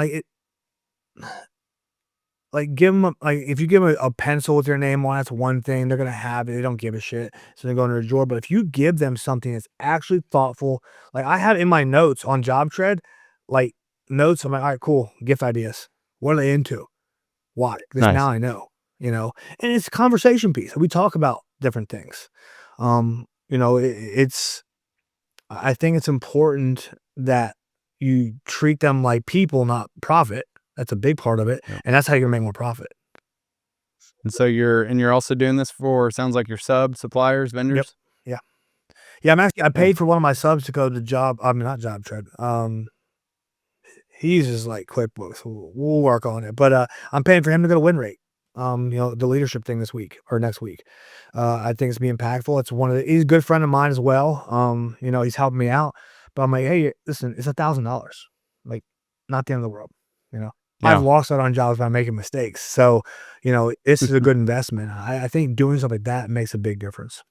like, give them like, if you give 'em a pencil with your name on it, that's one thing, they're gonna have it, they don't give a shit, so they go in their drawer. But if you give them something that's actually thoughtful, like, I have in my notes on Job Tread, like, notes, I'm like, "Alright, cool, gift ideas. What are they into? Why? Because now Nice. I know," And it's a conversation piece, we talk about different things. It's I think it's important that you treat them like people, not profit. That's a big part of it, Yep. and that's how you're gonna make more profit. And so you're also doing this for, sounds like, your suppliers, Yep. vendors. Yeah. Yeah, I Yeah. paid for one of my subs to go to not Job Tread. He uses, like, QuickBooks. We'll work on it, but, I'm paying for him to go to Win Rate, the leadership thing this week or next week. I think it's be impactful. It's one of the He's a good friend of mine as well. He's helping me out, but I'm like, "Hey, listen, it's $1,000. Like, not the end of the world," you know? I've Yeah. lost out on jobs by making mistakes, so, this is a good investment. I think doing something like that makes a big difference.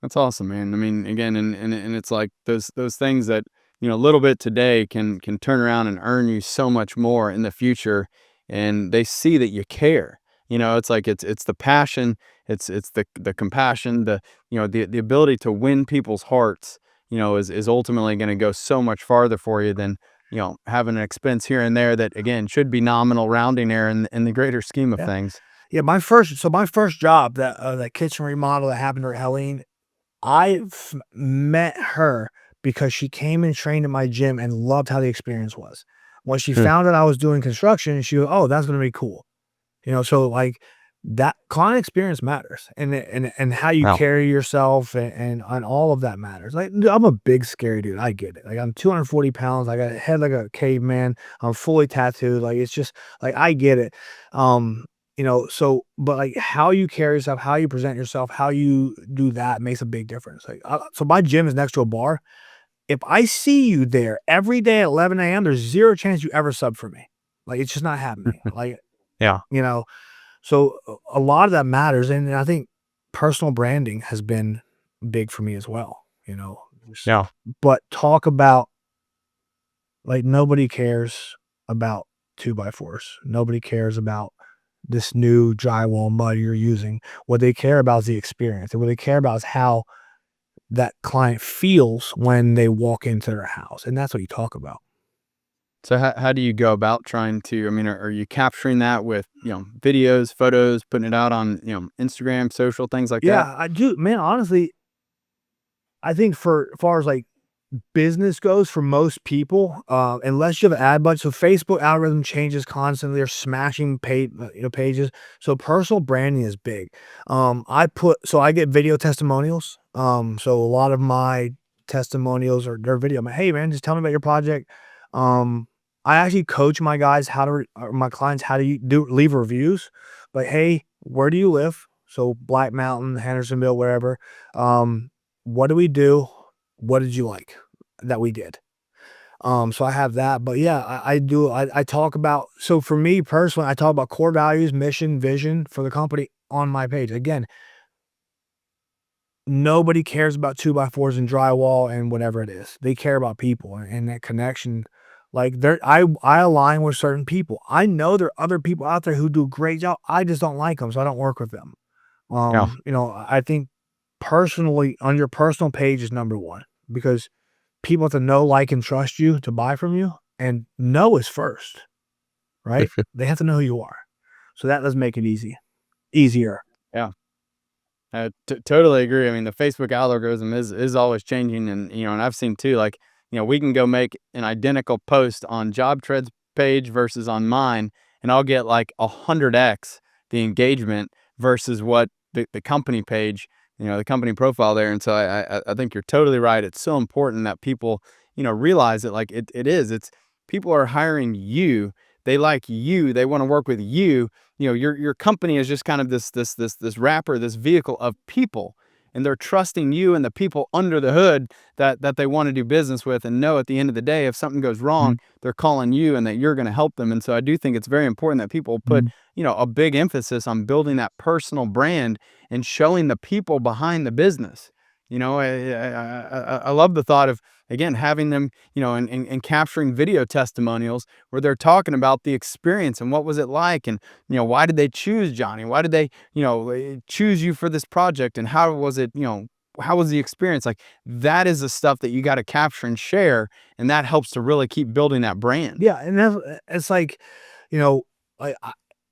That's awesome, man. I mean, again, and it's like those things that, a little bit today can turn around and earn you so much more in the future. And they see that you care. It's like it's the passion, it's the compassion, the ability to win people's hearts, is ultimately going to go so much farther for you than, having an expense here and there that again should be nominal rounding error in the greater scheme of Yeah. things. Yeah, my first job, that kitchen remodel that happened to Helene, I've met her because she came and trained at my gym and loved how the experience was. When she Hmm. found out I was doing construction, she goes, "Oh, that's gonna be cool." So, like, that client experience matters, and how you Wow. carry yourself and all of that matters. Like, dude, I'm a big scary dude, I get it. Like, I'm 240 pounds, I got a head like a caveman, I'm fully tattooed, like, it's just like, I get it. But, like, how you carry yourself, how you present yourself, how you do that makes a big difference. Like, so my gym is next to a bar. If I see you there every day at 11 a.m., there's 0 chance you ever sub for me. Like, it's just not happening. Like, Yeah. you know so a lot of that matters, and I think personal branding has been big for me as well, just Yeah. but talk about, like, nobody cares about 2 by 4s. Nobody cares about this new drywall mud you're using. What they care about is the experience, and what they care about is how that client feels when they walk into their house, and that's what you talk about. So how do you go about trying to, I mean, are you capturing that with, videos, photos, putting it out on, Instagram, social, things like that? Yeah, I do, man, honestly, I think for as far as, like, business goes for most people, unless you have an ad budget. So Facebook algorithm changes constantly. They're smashing pages. So personal branding is big. I get video testimonials. So a lot of my testimonials are their video. I'm like, "Hey man, just tell me about your project." Um, I actually coach my guys my clients how to leave reviews. Like, "Hey, where do you live?" So Black Mountain, Hendersonville, wherever. Um, what do we do? What did you like that we did? So I have that, but yeah, I talk about, so for me personally, I talk about core values, mission, vision for the company on my page. Again, nobody cares about 2 by 4s and drywall and whatever it is. They care about people and that connection. Like, I align with certain people. I know there are other people out there who do a great job. I just don't like them, so I don't work with them. Yeah. I think personally on your personal page is number one, because people have to know, like, and trust you to buy from you, and know is first, right? They have to know who you are. So that does make it easier. Yeah. I totally agree. I mean, the Facebook algorithm is always changing, and and I've seen too, like, we can go make an identical post on JobTread's page versus on mine, and I'll get like 100x the engagement versus what the company page, the company profile there. And so I think you're totally right. It's so important that people, realize that, like, it's people are hiring you. They like you. They want to work with you. Your company is just kind of this wrapper, this vehicle of people, and they're trusting you and the people under the hood that they want to do business with, and know at the end of the day, if something goes wrong, they're calling you and that you're going to help them. And so I do think it's very important that people put, a big emphasis on building that personal brand and showing the people behind the business. I love the thought of, again, having them, and capturing video testimonials where they're talking about the experience and what was it like, and why did they choose Johnny? Why did they, choose you for this project, and how was it, how was the experience? Like, that is the stuff that you got to capture and share, and that helps to really keep building that brand. Yeah, and that's it's like, like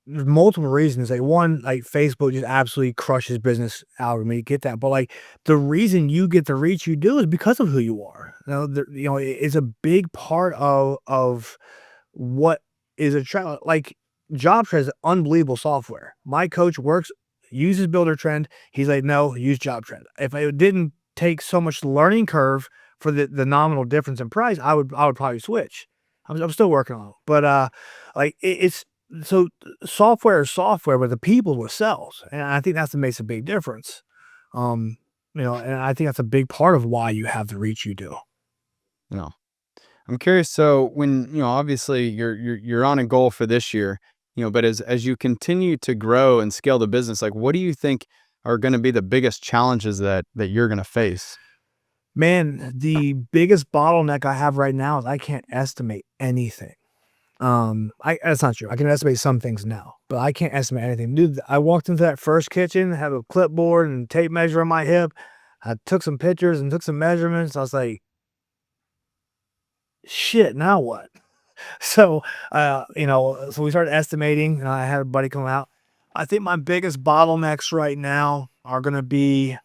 there's multiple reasons. Like one, like Facebook just absolutely crushes business out of me. Get that, but like the reason you get the reach you do is because of who you are. It's a big part of what is a trend. Like JobTread is unbelievable software. My coach uses Builder Trend. He's like, no, use JobTread. If it didn't take so much learning curve for the nominal difference in price, I would probably switch. I'm still working on it, but like it's so software is software, but the people what sells, and I think that's what makes a big difference. And I think that's a big part of why you have the reach you do. You know, I'm curious. So when, obviously you're on a goal for this year, but as you continue to grow and scale the business, like, what do you think are going to be the biggest challenges that you're going to face? Man, the biggest bottleneck I have right now is I can't estimate anything. That's not true. I can estimate some things now, but I can't estimate anything. Dude, I walked into that first kitchen, had a clipboard and tape measure on my hip. I took some pictures and took some measurements. I was like, shit, now what? So we started estimating, and I had a buddy come out. I think my biggest bottlenecks right now are going to be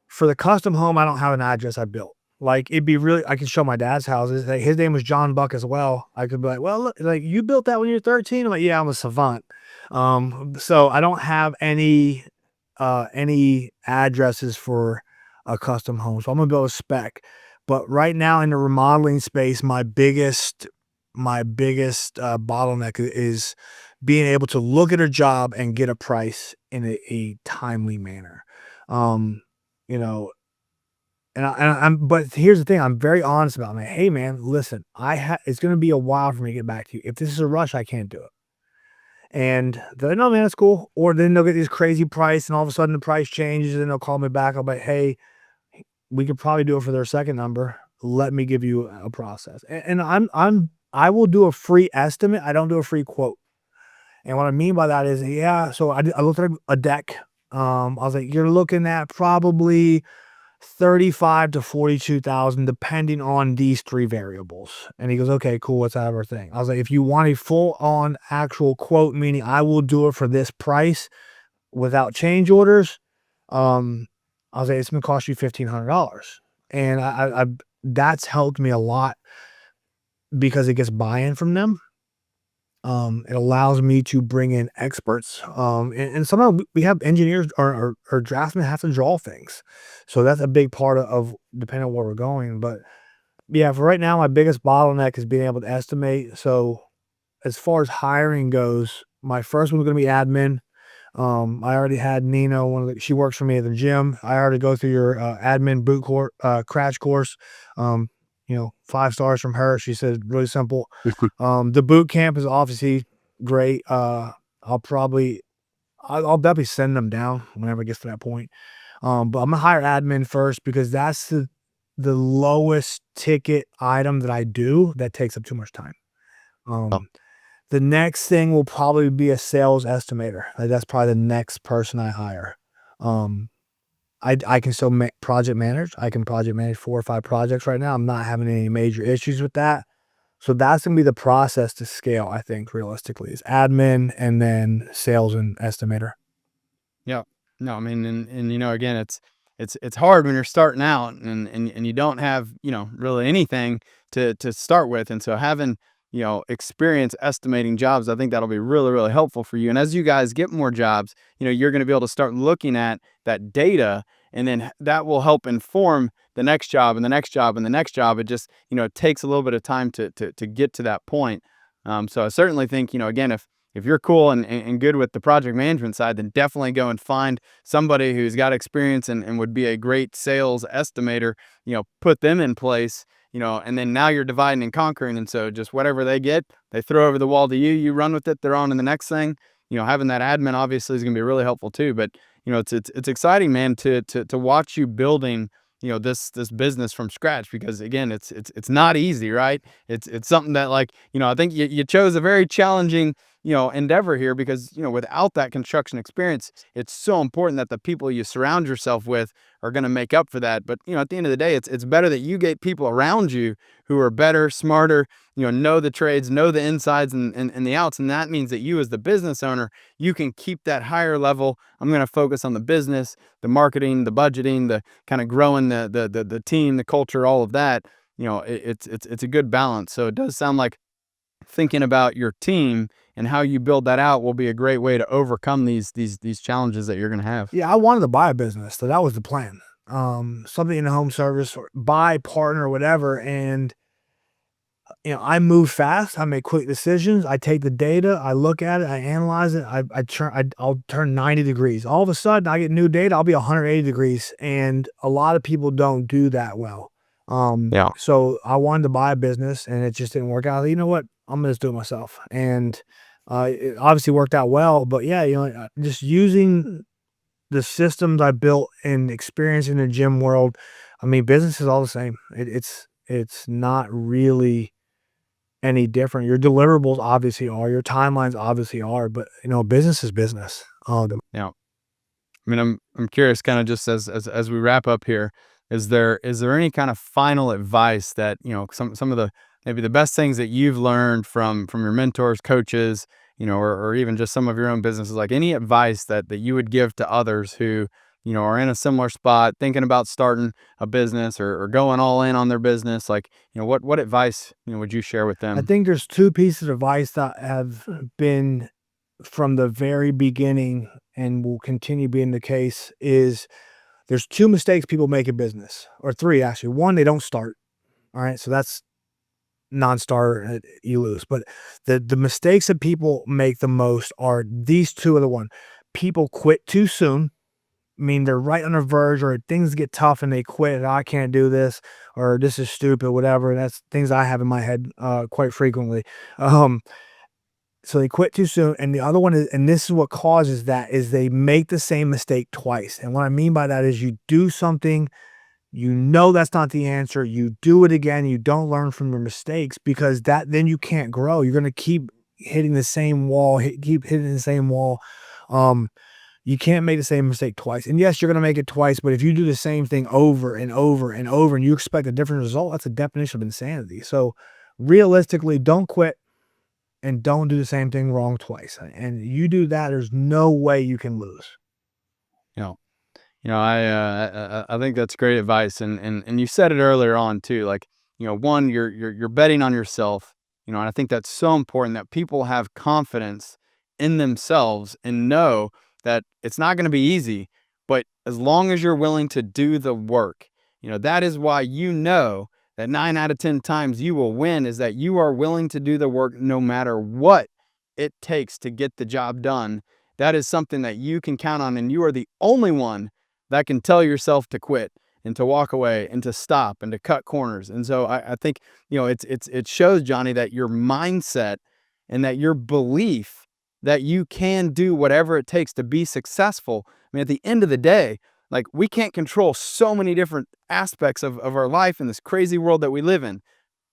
for the custom home. I don't have an address I built. Like, it'd be really, I could show my dad's houses. Like, his name was John Buck as well. I could be like, well, look, like, you built that when you're 13. I'm like, yeah, I'm a savant. So I don't have any addresses for a custom home. So I'm gonna build a spec. But right now in the remodeling space, my biggest bottleneck is being able to look at a job and get a price in a timely manner. Um, you know, but here's the thing, I'm very honest about it. I'm like, hey man, listen, it's gonna be a while for me to get back to you. If this is a rush, I can't do it. And they're like, no man, that's cool. Or then they'll get this crazy price, and all of a sudden the price changes, and they'll call me back. I'll be like, hey, we could probably do it for their second number. Let me give you a process. And I will do a free estimate. I don't do a free quote. And what I mean by that is, yeah, so I looked at a deck. I was like, you're looking at probably 35 to 42,000, depending on these three variables. And he goes, okay, cool. What's that other thing? I was like, if you want a full on actual quote, meaning I will do it for this price without change orders, I was like, it's going to cost you $1,500. And that's helped me a lot because it gets buy-in from them. It allows me to bring in experts. And sometimes we have engineers or draftsmen have to draw things. So that's a big part of depending on where we're going. But yeah, for right now, my biggest bottleneck is being able to estimate. So as far as hiring goes, my first one's going to be admin. I already had Nina, she works for me at the gym. I already go through your admin crash course. 5 stars from her. She said really simple. The boot camp is obviously great. I'll definitely send them down whenever it gets to that point. But I'm gonna hire admin first because that's the lowest ticket item that I do that takes up too much time. The next thing will probably be a sales estimator. Like, that's probably the next person I hire. I can still project manage. I can project manage 4 or 5 projects right now. I'm not having any major issues with that. So that's gonna be the process to scale, I think, realistically, is admin and then sales and estimator. Yeah. No, I mean, and again, it's hard when you're starting out and you don't have, really anything to start with. And so having, experience estimating jobs, I think that'll be really, really helpful for you. And as you guys get more jobs, you're going to be able to start looking at that data, and then that will help inform the next job and the next job and the next job. It just, it takes a little bit of time to get to that point. So I certainly think, again, if you're cool and good with the project management side, then definitely go and find somebody who's got experience and would be a great sales estimator, put them in place, and then now you're dividing and conquering. And so just whatever they get, they throw over the wall to you, you run with it, they're on to the next thing. Having that admin obviously is going to be really helpful too. But, it's exciting, man, to watch you building, this business from scratch, because again, it's not easy, right? It's something that, like, I think you chose a very challenging, endeavor here, because, without that construction experience, it's so important that the people you surround yourself with are going to make up for that. But, at the end of the day, it's better that you get people around you who are better, smarter, know the trades, know the insides and the outs. And that means that you, as the business owner, you can keep that higher level. I'm going to focus on the business, the marketing, the budgeting, the kind of growing the team, the culture, all of that. It's a good balance. So it does sound like thinking about your team and how you build that out will be a great way to overcome these challenges that you're going to have. Yeah, I wanted to buy a business, so that was the plan. Something in the home service, or buy, partner, or whatever. And I move fast. I make quick decisions. I take the data, I look at it, I analyze it. I'll turn 90 degrees. All of a sudden, I get new data. I'll be 180 degrees, and a lot of people don't do that well. Yeah. So I wanted to buy a business, and it just didn't work out. You know what? I'm gonna just do it myself, and it obviously worked out well. But yeah, just using the systems I built and experience in the gym world. I mean, business is all the same. It's not really any different. Your deliverables obviously are, your timelines obviously are, but business is business. Yeah. I mean, I'm curious, kind of just as we wrap up here, is there any kind of final advice that, some of the, maybe the best things that you've learned from your mentors, coaches, or even just some of your own businesses, like any advice that you would give to others who, are in a similar spot, thinking about starting a business or going all in on their business? Like, what advice, would you share with I them? think there's two pieces of advice that have been from the very beginning and will continue being the case. Is there's two mistakes people make in business, or three actually. One, they don't start. All right, so that's non-starter, you lose. But the mistakes that people make the most are these two are the one. People quit too soon. I mean, they're right on the verge, or things get tough and they quit. I can't do this, or this is stupid, whatever. That's things I have in my head quite frequently. Um, so they quit too soon. And the other one is, and this is what causes that, is they make the same mistake twice. And what I mean by that is, you do something, that's not the answer. You do it again. You don't learn from your mistakes, because then you can't grow. You're going to keep hitting the same wall, keep hitting the same wall. You can't make the same mistake twice. And yes, you're going to make it twice, but if you do the same thing over and over and over and you expect a different result, that's a definition of insanity. So realistically, don't quit and don't do the same thing wrong twice. And you do that, there's no way you can lose. You know, I think that's great advice, and you said it earlier on too. Like, one, you're betting on yourself. And I think that's so important, that people have confidence in themselves and know that it's not going to be easy, but as long as you're willing to do the work, that is why, that 9 out of 10 times you will win, is that you are willing to do the work no matter what it takes to get the job done. That is something that you can count on, and you are the only one that can tell yourself to quit and to walk away and to stop and to cut corners. And so I think, it shows, Johnny, that your mindset and that your belief that you can do whatever it takes to be successful. I mean, at the end of the day, like, we can't control so many different aspects of our life in this crazy world that we live in.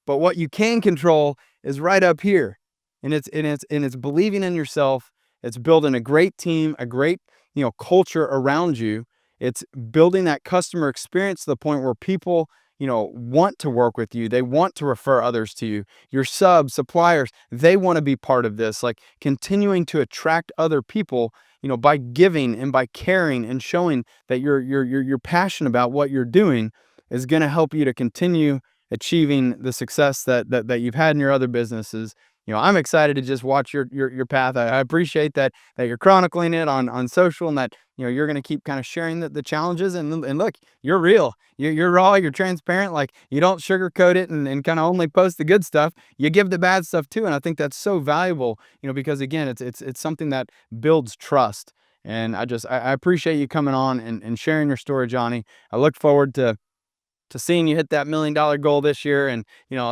But what you can control is right up here. And it's believing in yourself. It's building a great team, a great, culture around you. It's building that customer experience to the point where people, want to work with you. They want to refer others to you. Your suppliers, they want to be part of this. Like, continuing to attract other people, by giving and by caring and showing that you're passionate about what you're doing is going to help you to continue achieving the success that you've had in your other businesses. I'm excited to just watch your path. I appreciate that you're chronicling it on social, and that you're going to keep kind of sharing the challenges. And look, you're real. You're raw. You're transparent. Like, you don't sugarcoat it and kind of only post the good stuff. You give the bad stuff too. And I think that's so valuable. Because again, it's something that builds trust. And I appreciate you coming on and sharing your story, Johnny. I look forward to seeing you hit that $1 million goal this year, and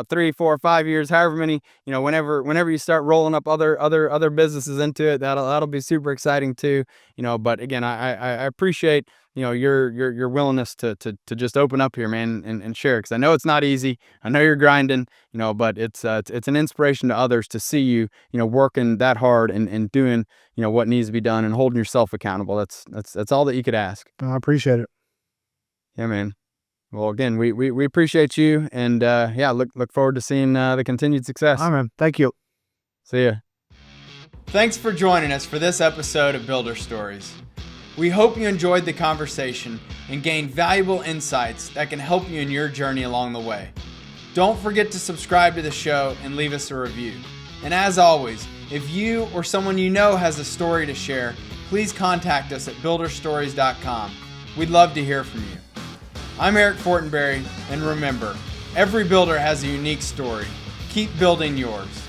3, 4, 5 years, however many, whenever you start rolling up other businesses into it, that'll be super exciting too. But again, I appreciate your willingness to just open up here, man, and share, because I know it's not easy. I know you're grinding, but it's an inspiration to others to see you working that hard and doing what needs to be done and holding yourself accountable. That's all that you could ask. I appreciate it. Yeah, man. Well, again, we appreciate you, and look forward to seeing the continued success. All right, man. Thank you. See ya. Thanks for joining us for this episode of Builder Stories. We hope you enjoyed the conversation and gained valuable insights that can help you in your journey along the way. Don't forget to subscribe to the show and leave us a review. And as always, if you or someone you know has a story to share, please contact us at builderstories.com. We'd love to hear from you. I'm Eric Fortenberry, and remember, every builder has a unique story. Keep building yours.